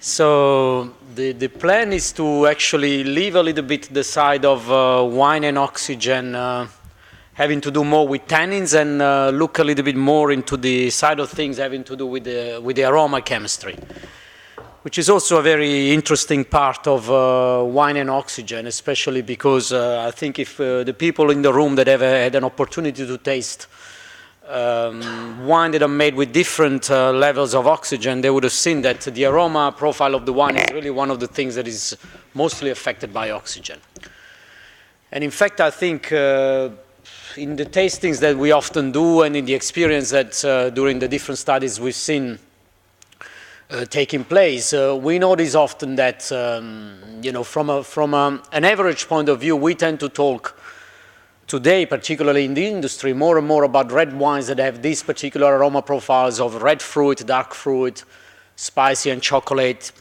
So the plan is to actually leave a little bit the side of wine and oxygen, having to do more with tannins, and look a little bit more into the side of things having to do with the aroma chemistry, which is also a very interesting part of wine and oxygen, especially because I think if the people in the room that have had an opportunity to taste wine that are made with different levels of oxygen, they would have seen that the aroma profile of the wine is really one of the things that is mostly affected by oxygen. And in fact, I think in the tastings that we often do and in the experience that during the different studies we've seen taking place, we notice often that, you know, from an average point of view, we tend to talk today, particularly in the industry, more and more about red wines that have these particular aroma profiles of red fruit, dark fruit, spicy and chocolate.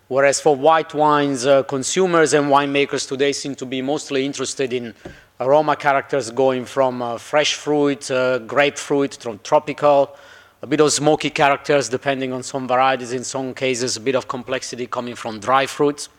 Whereas for white wines, consumers and winemakers today seem to be mostly interested in aroma characters going from fresh fruit, grapefruit, tropical, a bit of smoky characters depending on some varieties, in some cases a bit of complexity coming from dry fruits.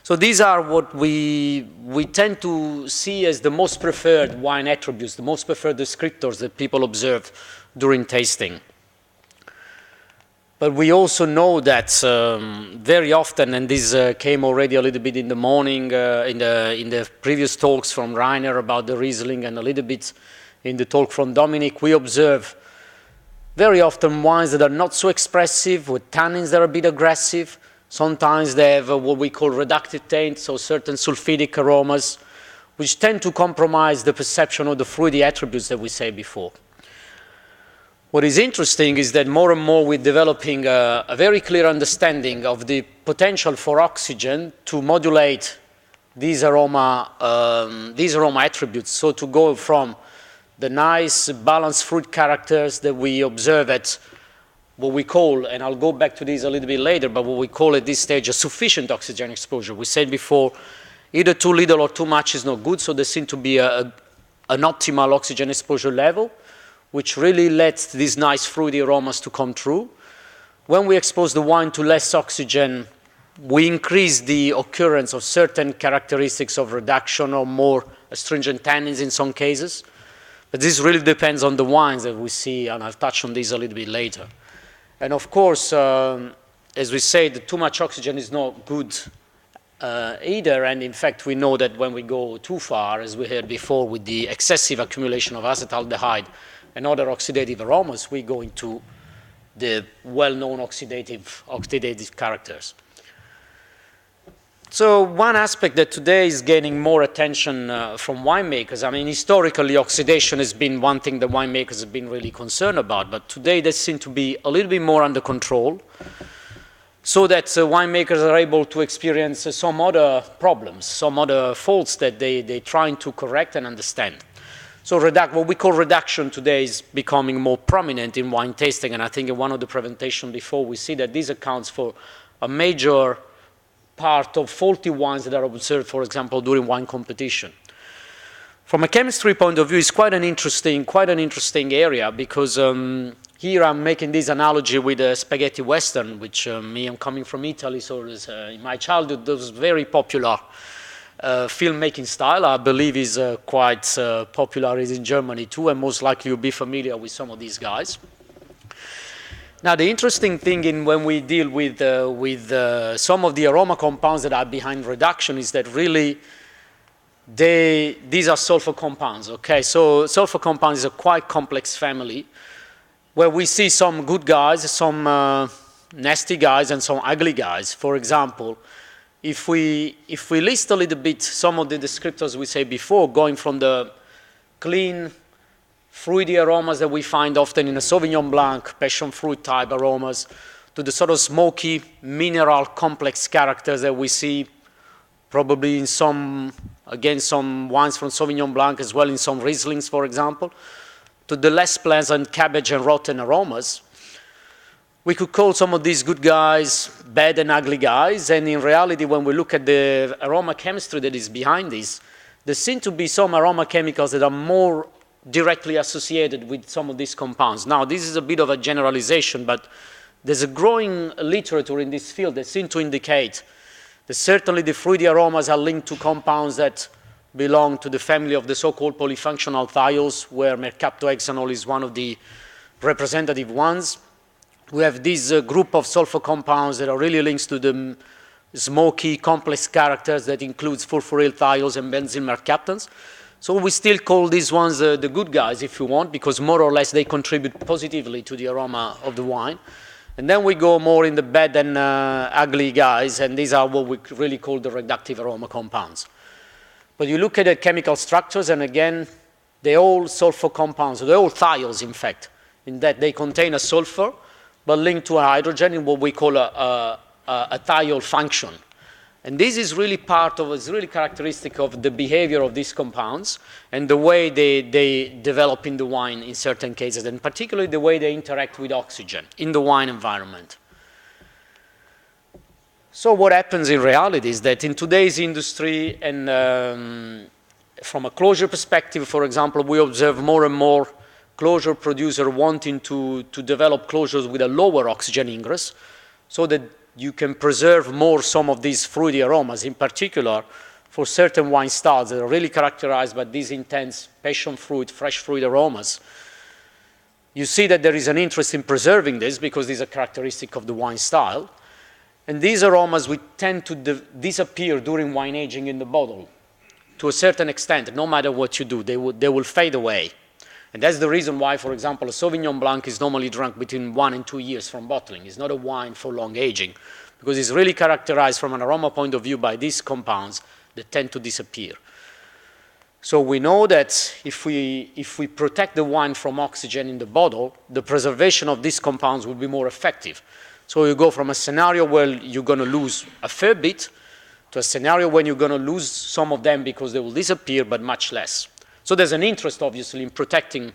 So these are what we tend to see as the most preferred wine attributes, the most preferred descriptors that people observe during tasting. But we also know that very often, and this came already a little bit in the morning in the previous talks from Rainer about the Riesling, and a little bit in the talk from Dominic, we observe very often wines that are not so expressive, with tannins that are a bit aggressive. Sometimes they have what we call reductive taint, so certain sulfidic aromas, which tend to compromise the perception of the fruity attributes that we said before. What is interesting is that more and more we're developing a very clear understanding of the potential for oxygen to modulate these aroma attributes. So to go from the nice balanced fruit characters that we observe at what we call, and I'll go back to this a little bit later, but what we call at this stage a sufficient oxygen exposure. We said before, either too little or too much is not good, so there seems to be an optimal oxygen exposure level, which really lets these nice fruity aromas to come through. When we expose the wine to less oxygen, we increase the occurrence of certain characteristics of reduction or more astringent tannins in some cases. But this really depends on the wines that we see, and I'll touch on this a little bit later. And of course, as we said, too much oxygen is not good either, and in fact we know that when we go too far, as we heard before, with the excessive accumulation of acetaldehyde and other oxidative aromas, we go into the well-known oxidative characters. So one aspect that today is gaining more attention from winemakers, I mean, historically oxidation has been one thing that winemakers have been really concerned about, but today they seem to be a little bit more under control, so that winemakers are able to experience some other problems, some other faults that they're trying to correct and understand. So what we call reduction today is becoming more prominent in wine tasting, and I think in one of the presentations before we see that this accounts for a major part of faulty wines that are observed, for example, during wine competition. From a chemistry point of view, it's quite an interesting area, because here I'm making this analogy with spaghetti western, which I'm coming from Italy, so in my childhood, there was very popular filmmaking style. I believe is quite popular in Germany too, and most likely you'll be familiar with some of these guys. Now, the interesting thing when we deal with some of the aroma compounds that are behind reduction is that really these are sulfur compounds, okay? So sulfur compounds is a quite complex family where we see some good guys, some nasty guys, and some ugly guys. For example, if we list a little bit some of the descriptors we said before, going from the clean, fruity aromas that we find often in a Sauvignon Blanc, passion fruit type aromas, to the sort of smoky, mineral complex characters that we see probably in some wines from Sauvignon Blanc, as well in some Rieslings, for example, to the less pleasant cabbage and rotten aromas. We could call some of these good guys bad and ugly guys, and in reality, when we look at the aroma chemistry that is behind this, there seem to be some aroma chemicals that are more directly associated with some of these compounds. Now, this is a bit of a generalization, but there's a growing literature in this field that seems to indicate that certainly the fruity aromas are linked to compounds that belong to the family of the so-called polyfunctional thiols, where mercaptohexanol is one of the representative ones. We have this group of sulfur compounds that are really linked to the smoky, complex characters that includes furfuryl thiols and benzyl mercaptans. So we still call these ones the good guys, if you want, because more or less they contribute positively to the aroma of the wine. And then we go more in the bad and ugly guys, and these are what we really call the reductive aroma compounds. But you look at the chemical structures, and again, they're all sulfur compounds. They're all thiols, in fact, in that they contain a sulfur, but linked to a hydrogen in what we call a thiol function. And this is really it's really characteristic of the behavior of these compounds and the way they develop in the wine in certain cases, and particularly the way they interact with oxygen in the wine environment. So what happens in reality is that in today's industry, and from a closure perspective, for example, we observe more and more closure producers wanting to develop closures with a lower oxygen ingress so that you can preserve more some of these fruity aromas, in particular for certain wine styles that are really characterized by these intense passion fruit, fresh fruit aromas. You see that there is an interest in preserving this because these are characteristic of the wine style. And these aromas will tend to disappear during wine aging in the bottle to a certain extent. No matter what you do, they will fade away. And that's the reason why, for example, a Sauvignon Blanc is normally drunk between 1 and 2 years from bottling. It's not a wine for long aging, because it's really characterized from an aroma point of view by these compounds that tend to disappear. So we know that if we protect the wine from oxygen in the bottle, the preservation of these compounds will be more effective. So you go from a scenario where you're going to lose a fair bit to a scenario when you're going to lose some of them because they will disappear, but much less. So there's an interest, obviously, in protecting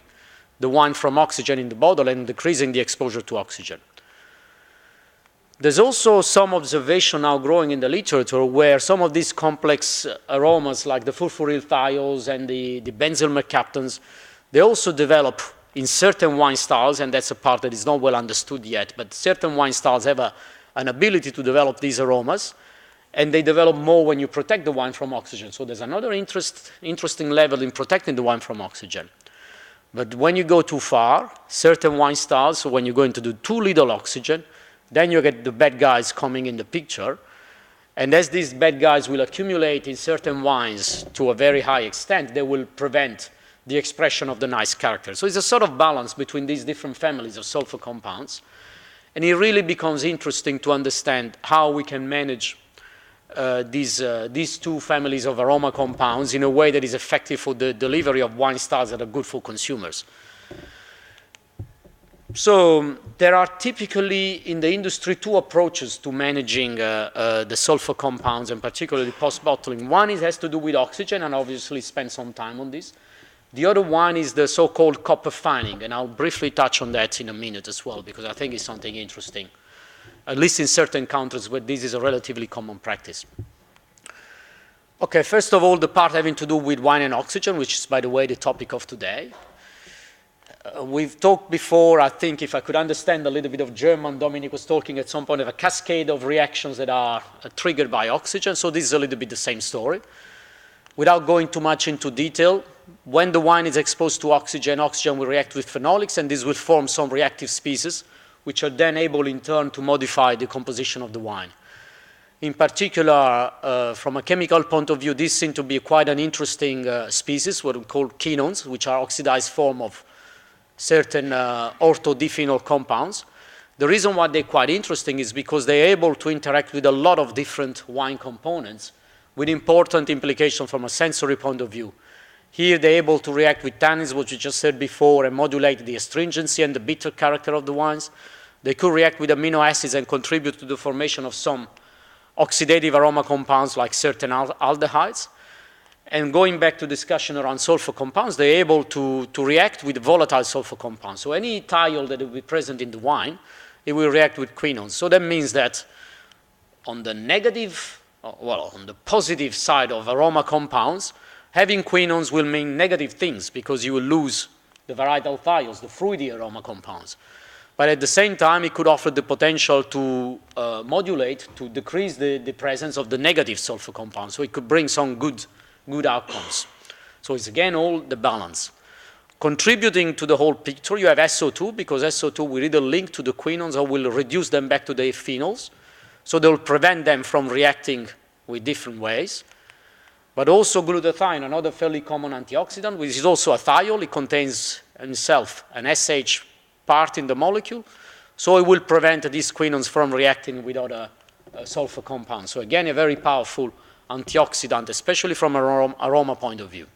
the wine from oxygen in the bottle and decreasing the exposure to oxygen. There's also some observation now growing in the literature where some of these complex aromas, like the furfuryl thiols and the benzyl mercaptans, they also develop in certain wine styles, and that's a part that is not well understood yet, but certain wine styles have an ability to develop these aromas, and they develop more when you protect the wine from oxygen. So there's another interesting level in protecting the wine from oxygen. But when you go too far, certain wine styles, so when you're going to do too little oxygen, then you get the bad guys coming in the picture. And as these bad guys will accumulate in certain wines to a very high extent, they will prevent the expression of the nice character. So it's a sort of balance between these different families of sulfur compounds. And it really becomes interesting to understand how we can manage these two families of aroma compounds in a way that is effective for the delivery of wine styles that are good for consumers. So there are typically in the industry 2 approaches to managing the sulfur compounds, and particularly post-bottling. One has to do with oxygen, and obviously spend some time on this. The other one is the so-called copper fanning, and I'll briefly touch on that in a minute as well, because I think it's something interesting, at least in certain countries where this is a relatively common practice. Okay, first of all, the part having to do with wine and oxygen, which is, by the way, the topic of today. We've talked before, I think, if I could understand a little bit of German, Dominic was talking at some point of a cascade of reactions that are triggered by oxygen, so this is a little bit the same story. Without going too much into detail, when the wine is exposed to oxygen, oxygen will react with phenolics, and this will form some reactive species, which are then able in turn to modify the composition of the wine. In particular, from a chemical point of view, these seem to be quite an interesting species, what we call quinones, which are oxidized form of certain orthodiphenols compounds. The reason why they're quite interesting is because they're able to interact with a lot of different wine components with important implications from a sensory point of view. Here they're able to react with tannins, which we just said before, and modulate the astringency and the bitter character of the wines. They could react with amino acids and contribute to the formation of some oxidative aroma compounds like certain aldehydes. And going back to discussion around sulfur compounds, they're able to react with volatile sulfur compounds. So any thiol that will be present in the wine, it will react with quinones. So that means that on the negative, well, on the positive side of aroma compounds, having quinones will mean negative things because you will lose the varietal thiols, the fruity aroma compounds. but at the same time, it could offer the potential to modulate, to decrease the presence of the negative sulfur compounds. So it could bring some good outcomes. So it's again all the balance. Contributing to the whole picture, you have SO2, because SO2 will either link to the quinones or will reduce them back to the phenols. So they'll prevent them from reacting with different ways. But also glutathione, another fairly common antioxidant, which is also a thiol. It contains in itself an SH part in the molecule. So it will prevent these quinones from reacting with other sulfur compounds. So again, a very powerful antioxidant, especially from an aroma point of view.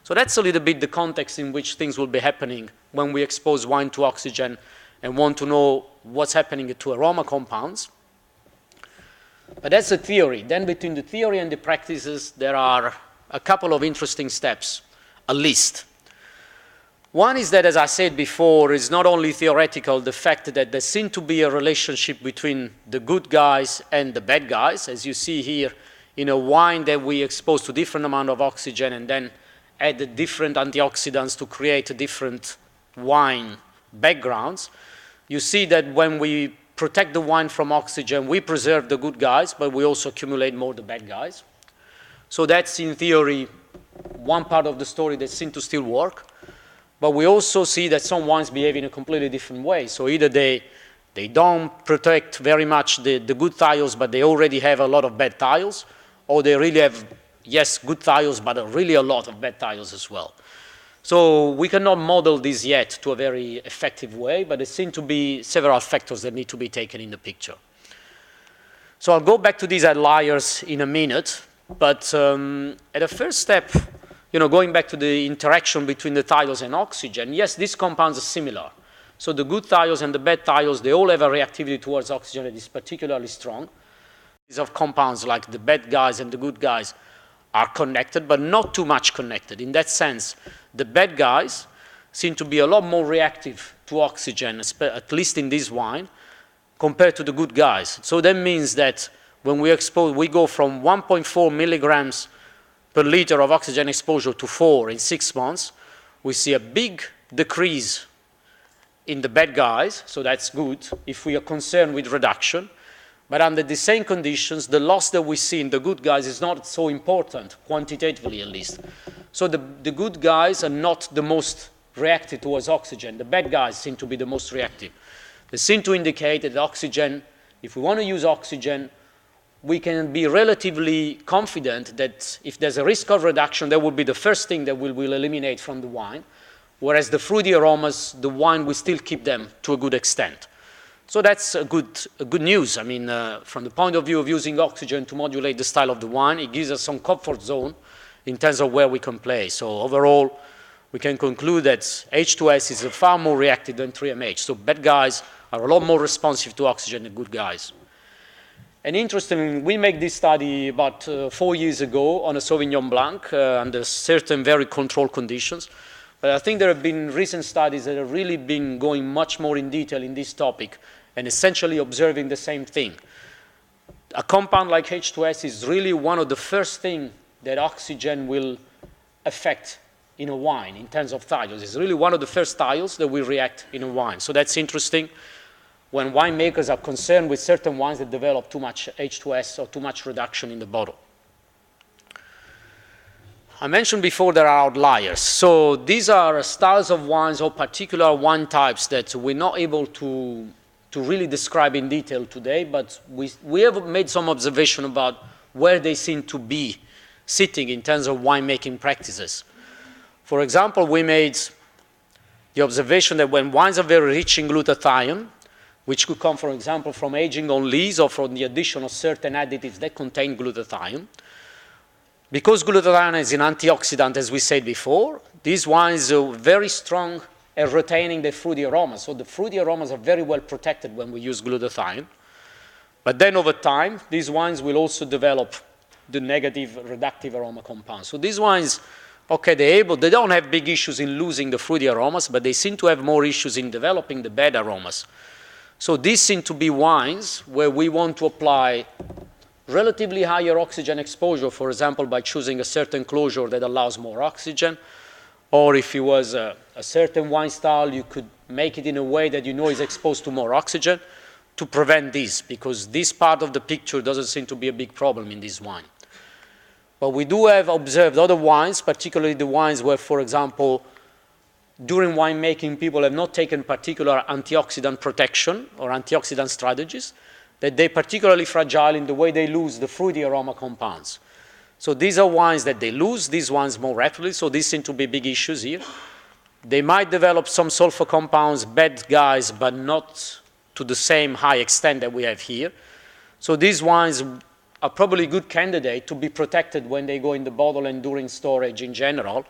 So that's a little bit the context in which things will be happening when we expose wine to oxygen and want to know what's happening to aroma compounds. But that's the theory. Then between the theory and the practices, there are a couple of interesting steps, at least. One is that, as I said before, it's not only theoretical, the fact that there seems to be a relationship between the good guys and the bad guys, as you see here in a wine that we expose to different amount of oxygen and then add different antioxidants to create different wine backgrounds. You see that when we protect the wine from oxygen, we preserve the good guys, but we also accumulate more the bad guys. So that's, in theory, one part of the story that seems to still work. But we also see that some wines behave in a completely different way. So either they don't protect very much the good thiols, but they already have a lot of bad thiols, or they really have, yes, good thiols, but really a lot of bad thiols as well. So we cannot model this yet to a very effective way, but there seem to be several factors that need to be taken in the picture. So I'll go back to these outliers in a minute, but at a first step, going back to the interaction between the thiols and oxygen, yes, these compounds are similar. So the good thiols and the bad thiols, they all have a reactivity towards oxygen that is particularly strong. These of compounds like the bad guys and the good guys are connected, but not too much connected. In that sense, the bad guys seem to be a lot more reactive to oxygen, at least in this wine, compared to the good guys. So that means that when we expose, we go from 1.4 milligrams per liter of oxygen exposure to 4 in 6 months, we see a big decrease in the bad guys, so that's good if we are concerned with reduction. But under the same conditions, the loss that we see in the good guys is not so important, quantitatively at least. So the good guys are not the most reactive towards oxygen. The bad guys seem to be the most reactive. They seem to indicate that oxygen, if we want to use oxygen, we can be relatively confident that if there's a risk of reduction, that will be the first thing that we will eliminate from the wine, whereas the fruity aromas, the wine will still keep them to a good extent. So that's a good news. I mean, from the point of view of using oxygen to modulate the style of the wine, it gives us some comfort zone in terms of where we can play. So overall, we can conclude that H2S is far more reactive than 3MH. So bad guys are a lot more responsive to oxygen than good guys. And interestingly, we made this study about 4 years ago on a Sauvignon Blanc under certain very controlled conditions. But I think there have been recent studies that have really been going much more in detail in this topic and essentially observing the same thing. A compound like H2S is really one of the first things that oxygen will affect in a wine in terms of thiols. It's really one of the first thiols that will react in a wine. So that's interesting when winemakers are concerned with certain wines that develop too much H2S or too much reduction in the bottle. I mentioned before there are outliers. So these are styles of wines or particular wine types that we're not able to really describe in detail today, but we have made some observation about where they seem to be sitting in terms of winemaking practices. For example, we made the observation that when wines are very rich in glutathione, which could come, for example, from aging on lees or from the addition of certain additives that contain glutathione. Because glutathione is an antioxidant, as we said before, these wines are very strong at retaining the fruity aromas. So the fruity aromas are very well protected when we use glutathione. But then over time, these wines will also develop the negative reductive aroma compounds. So these wines, okay, they don't have big issues in losing the fruity aromas, but they seem to have more issues in developing the bad aromas. So these seem to be wines where we want to apply relatively higher oxygen exposure, for example, by choosing a certain closure that allows more oxygen, Or if it was a certain wine style, you could make it in a way that you know is exposed to more oxygen to prevent this, because this part of the picture doesn't seem to be a big problem in this wine. But we do have observed other wines, particularly the wines where, for example, during winemaking, people have not taken particular antioxidant protection or antioxidant strategies, that they're particularly fragile in the way they lose the fruity aroma compounds. So these are wines that they lose these wines more rapidly, so these seem to be big issues here. They might develop some sulfur compounds, bad guys, but not to the same high extent that we have here. So these wines are probably good candidate to be protected when they go in the bottle and during storage in general,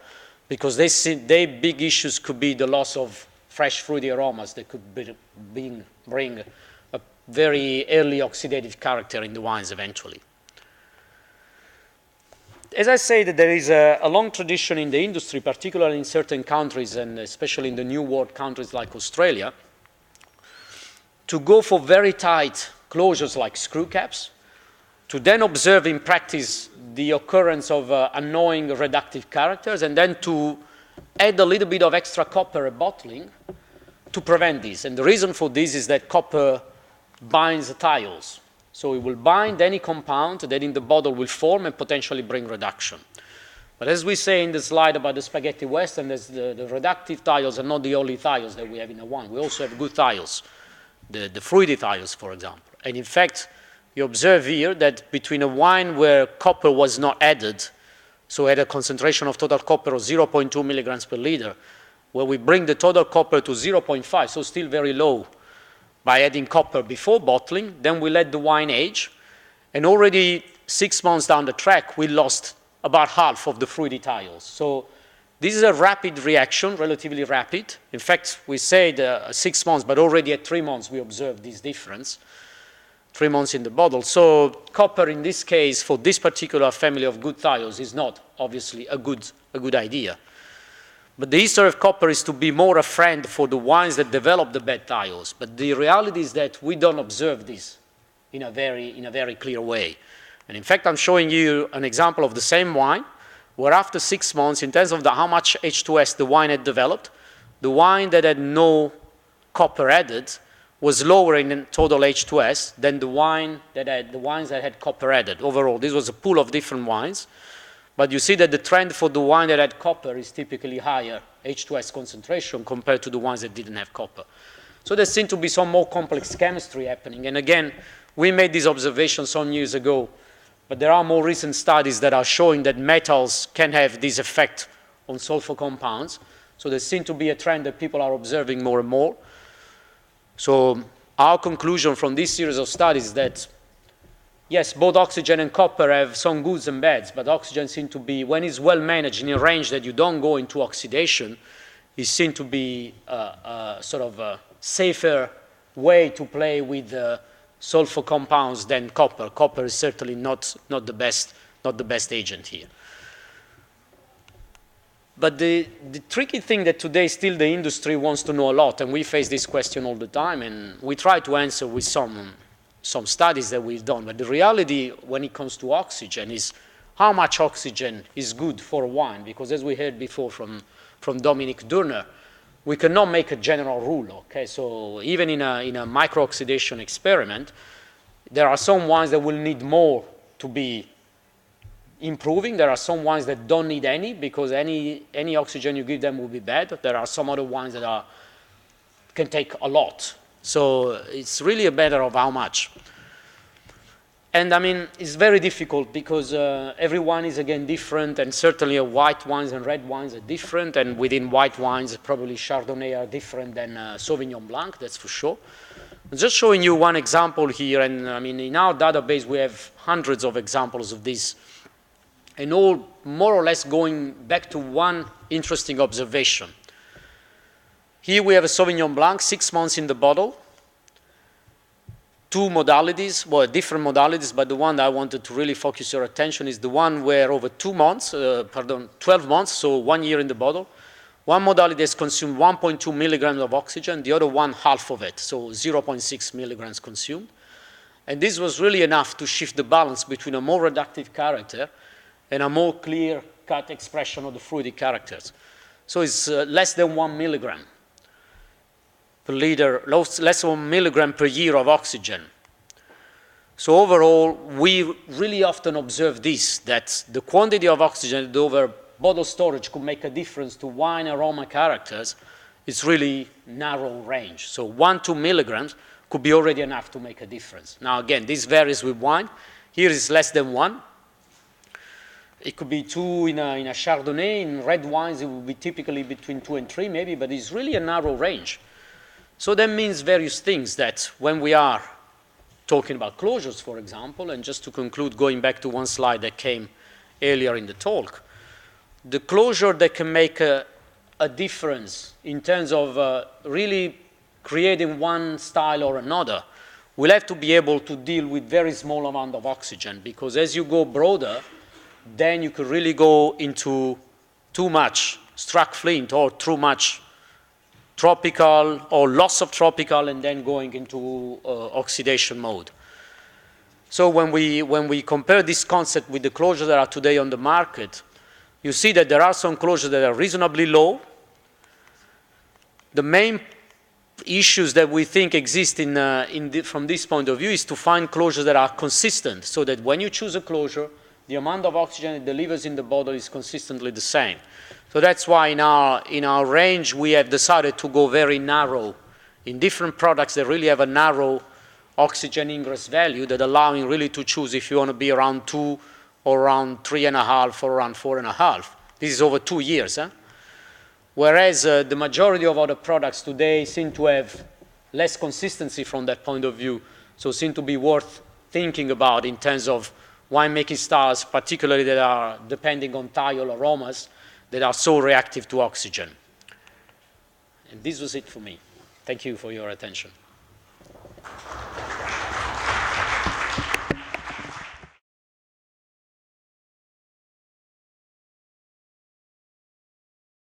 because their big issues could be the loss of fresh fruity aromas that could bring a very early oxidative character in the wines eventually. As I say, that there is a long tradition in the industry, particularly in certain countries and especially in the New World countries like Australia, to go for very tight closures like screw caps, to then observe in practice the occurrence of annoying reductive characters, and then to add a little bit of extra copper at bottling to prevent this. And the reason for this is that copper binds the thiols. So it will bind any compound that in the bottle will form and potentially bring reduction. But as we say in the slide about the spaghetti western, the reductive thiols are not the only thiols that we have in a wine. We also have good thiols, the fruity thiols, for example. And in fact, you observe here that between a wine where copper was not added, so had a concentration of total copper of 0.2 milligrams per liter, where we bring the total copper to 0.5, so still very low, by adding copper before bottling, then we let the wine age, and already 6 months down the track, we lost about half of the fruity thiols. So this is a rapid reaction, relatively rapid. In fact, we say 6 months, but already at 3 months, we observed this difference. 3 months in the bottle. So copper in this case for this particular family of good thiols is not obviously a good idea. But the history of copper is to be more a friend for the wines that develop the bad thiols. But the reality is that we don't observe this in a very clear way. And in fact, I'm showing you an example of the same wine where after 6 months, in terms of how much H2S the wine had developed, the wine that had no copper added was lower in total H2S than the wines that had copper added. Overall, this was a pool of different wines, but you see that the trend for the wine that had copper is typically higher H2S concentration compared to the ones that didn't have copper. So there seemed to be some more complex chemistry happening. And again, we made these observations some years ago, but there are more recent studies that are showing that metals can have this effect on sulfur compounds. So there seems to be a trend that people are observing more and more. So our conclusion from this series of studies is that, yes, both oxygen and copper have some goods and bads, but oxygen seems to be, when it's well managed in a range that you don't go into oxidation, it seems to be sort of a safer way to play with sulfur compounds than copper. Copper is certainly not the best agent here. But the tricky thing that today still the industry wants to know a lot, and we face this question all the time, and we try to answer with some studies that we've done. But the reality when it comes to oxygen is how much oxygen is good for a wine, because as we heard before from Dominic Durner, we cannot make a general rule, okay? So even in a micro-oxidation experiment, there are some wines that will need more to be improving. There are some wines that don't need any, because any oxygen you give them will be bad. There are some other wines that can take a lot. So it's really a matter of how much. And I mean, it's very difficult because every wine is again different, and certainly white wines and red wines are different, and within white wines, probably Chardonnay are different than Sauvignon Blanc, that's for sure. I'm just showing you one example here, and I mean, in our database, we have hundreds of examples of this, and all more or less going back to one interesting observation. Here we have a Sauvignon Blanc, 6 months in the bottle, 2 modalities, well, different modalities, but the one that I wanted to really focus your attention is the one where over 12 months, so 1 year in the bottle, one modality has consumed 1.2 milligrams of oxygen, the other one half of it, so 0.6 milligrams consumed. And this was really enough to shift the balance between a more reductive character and a more clear-cut expression of the fruity characters. So it's less than 1 milligram per liter, less than 1 milligram per year of oxygen. So overall, we really often observe this, that the quantity of oxygen over bottle storage could make a difference to wine aroma characters. It's really narrow range. So 1 to 2 milligrams could be already enough to make a difference. Now again, this varies with wine. Here is less than 1. It could be 2 in a Chardonnay. In red wines, it would be typically between 2 and 3 maybe, but it's really a narrow range. So that means various things, that when we are talking about closures, for example, and just to conclude, going back to one slide that came earlier in the talk, the closure that can make a difference in terms of really creating one style or another will have to be able to deal with very small amount of oxygen, because as you go broader, then you could really go into too much struck flint or too much tropical or loss of tropical and then going into oxidation mode. So when we compare this concept with the closures that are today on the market, you see that there are some closures that are reasonably low. The main issues that we think exist from this point of view is to find closures that are consistent, so that when you choose a closure, the amount of oxygen it delivers in the bottle is consistently the same. So that's why in our range we have decided to go very narrow in different products that really have a narrow oxygen ingress value, that allowing really to choose if you want to be around 2 or around 3.5 or around 4.5. This is over 2 years. Whereas the majority of other products today seem to have less consistency from that point of view, so seem to be worth thinking about in terms of winemaking styles, particularly that are depending on thiol aromas, that are so reactive to oxygen. And this was it for me. Thank you for your attention.